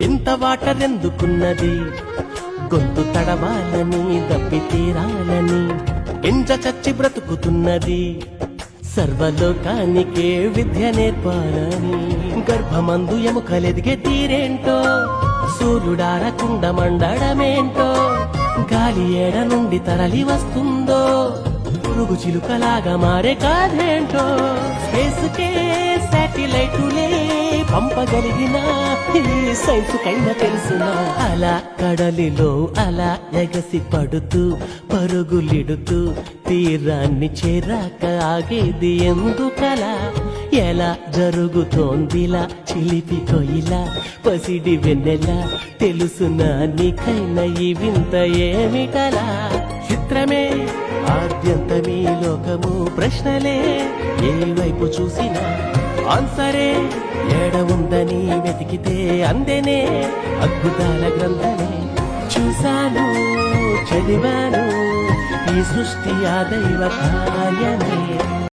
ఇంత వాటర్ ఎందుకున్నది, గొంతు తడవాలని దప్పి తీరాలని ఎంజ చచ్చి బ్రతుకుతున్నది. సర్వలోకానికే విద్య నేర్పాలని గర్భమందు ఎముకలెదిగే తీరేంటో, సూర్యుడారకుండ మండడమేంటో, గాలి ఏడ నుండి తరలి వస్తుందో, పురుగు చిలుకలాగా మారే కాదేంటో. స్పేస్కే శాటిలైటులే పంపగలిగిన ఈ సైన్స్ కైనా తెలుసునా. అలా కడలిలో అలా ఎగసి పడుతూ పరుగులిడుతూ తీరాన్ని చేరాక ఆగేది ఎందుకలా. ఎలా జరుగుతోందిలా చిలిపి కొయిలా పసిడి వెన్నెలా, తెలుసునా నీకైనా ఈ వింత ఏమిటలా. చిత్రమే ఆద్యంతమీ లోకము, ప్రశ్నలే ఏ వైపు చూసినా ఆన్సరే ఏడ ఉందని వెతికితే అందెనే అద్భుతాల గ్రంథమే. చూశాను చదివాను ఈ సృష్టి ఆ దైవ కార్యమే.